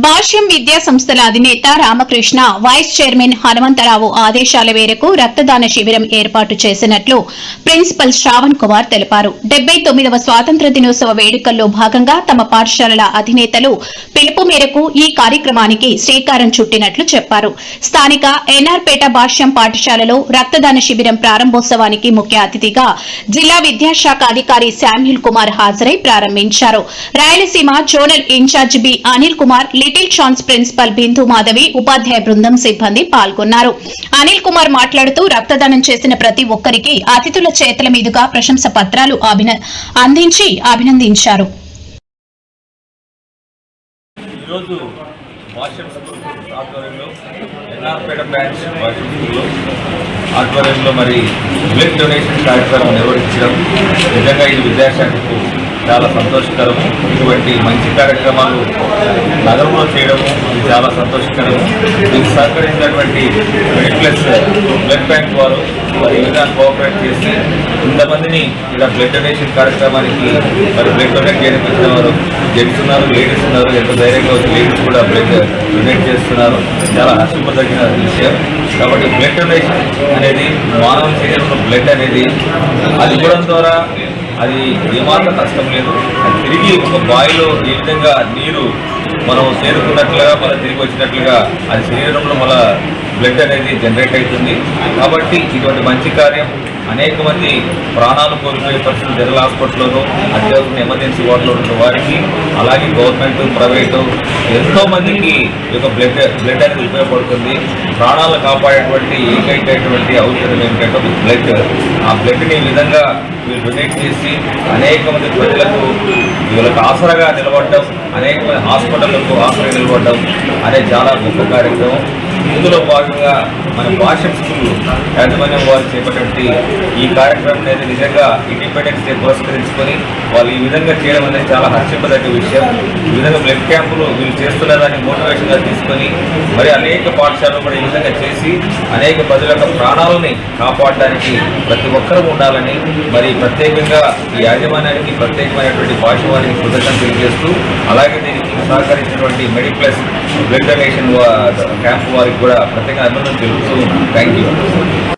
భాష్యం విద్యా సంస్థల అధినేత రామకృష్ణ వైస్ చైర్మన్ హనుమంతరావు ఆదేశాల మేరకు రక్తదాన శిబిరం ఏర్పాటు చేసినట్లు ప్రిన్సిపల్ శ్రావణ్ కుమార్ తెలిపారు. 79వ స్వాతంత్ర్య దినోత్సవ వేడుకల్లో భాగంగా తమ పాఠశాలల అధినేతలు పిలుపు మేరకు ఈ కార్యక్రమానికి శ్రీకారం చుట్టినట్లు చెప్పారు. స్థానిక ఎన్ఆర్పేట భాష్యం పాఠశాలలో రక్తదాన శిబిరం ప్రారంభోత్సవానికి ముఖ్య అతిథిగా జిల్లా విద్యాశాఖ అధికారి శామ్యూల్ కుమార్ హాజరై ప్రారంభించారు. Rayalaseema zonal incharge b Anil Kumar, little chance principal Bindu Madhavi, ఉపాధ్యాయ బృందం సిబ్బంది పాల్గొన్నారు. అనిల్ కుమార్ మాట్లాడుతూ రక్తదానం చేసిన ప్రతి ఒక్కరికి అతిథుల చేతుల మీదుగా ప్రశంస పత్రాలు అందించి అభినందించారు. ఆధ్వర్యంలో మరి బ్లడ్ డొనేషన్ కార్యక్రమం నిర్వహించడం నిజంగా ఇది విద్యాశాఖకు చాలా సంతోషకరము. ఇటువంటి మంచి కార్యక్రమాలు నగరంలో చేయడము ఇది చాలా సంతోషకరము. దీనికి సహకరించినటువంటి మెడిప్లస్ బ్లడ్ బ్యాంక్ వారు ఈ విధంగా కోఆపరేట్ చేసి ఇంతమందిని ఇలా బ్లడ్ డొనేషన్ కార్యక్రమానికి మరి బ్లడ్ డొనేట్ చేయడానికి వచ్చిన వారు జెంట్స్ ఉన్నారు, లేడీస్ ఉన్నారు. ఎంత ధైర్యంగా వచ్చి లేడీస్ కూడా బ్లడ్ డొనేట్ చేస్తున్నారు. చాలా హర్షింపదగిన విషయం. కాబట్టి బ్లడ్ డొనేషన్ అనేది మానవ శరీరంలో బ్లడ్ అనేది అది ఇవ్వడం ద్వారా అది ఏమాత్రం కష్టం లేదు. అది తిరిగి ఒక బావిలో ఏ విధంగా నీరు మనం చేరుకున్నట్లుగా మళ్ళీ తిరిగి వచ్చినట్లుగా అది శరీరంలో మళ్ళీ బ్లడ్ అనేది జనరేట్ అవుతుంది. కాబట్టి ఇటువంటి మంచి కార్యం అనేక మంది ప్రాణాలు కోల్పోయే పరిస్థితులు జనరల్ హాస్పిటల్లోనూ, అత్యవసర ఎమర్జెన్సీ వార్డులో ఉన్న వారికి, అలాగే గవర్నమెంట్, ప్రైవేటు ఎంతో మందికి ఈ యొక్క బ్లడ్ అనేది ఉపయోగపడుతుంది. ప్రాణాలు కాపాడేటువంటి ఏకైకటువంటి ఔషధం ఏంటంటే బ్లడ్. ఆ బ్లడ్ని ఈ విధంగా వీళ్ళు డొనేట్ చేసి అనేక మంది ప్రజలకు వీళ్ళకి ఆసరాగా నిలబడడం, అనేక మంది హాస్పిటళ్లకు ఆసరా నిలబడడం అనేది చాలా గొప్ప కార్యక్రమం. ఇందులో భాగంగా మన భాష్యం స్కూల్ యాజమాన్యం వారు చేపట్టి ఈ కార్యక్రమం అనేది నిజంగా ఇండిపెండెన్స్ డే పురస్కరించుకొని వాళ్ళు ఈ విధంగా చేయడం అనేది చాలా హర్షింపదగ్గ విషయం. ఈ విధంగా బ్లడ్ క్యాంపులు వీళ్ళు చేస్తున్నదాన్ని మోటివేషన్గా తీసుకొని మరి అనేక పాఠశాలలు కూడా ఈ విధంగా చేసి అనేక ప్రజల యొక్క ప్రాణాలని కాపాడడానికి ప్రతి ఒక్కరూ ఉండాలని మరి ప్రత్యేకంగా ఈ యాజమాన్యానికి ప్రత్యేకమైనటువంటి భాష వారికి కృతజ్ఞతలు తెలియజేస్తూ అలాగే దీనికి సహకరించినటువంటి మెడిప్లస్ బ్లడ్ డొనేషన్ క్యాంప్ వారికి కూడా ప్రత్యేక అభినందనలు తెలుపుతూ థ్యాంక్ యూ.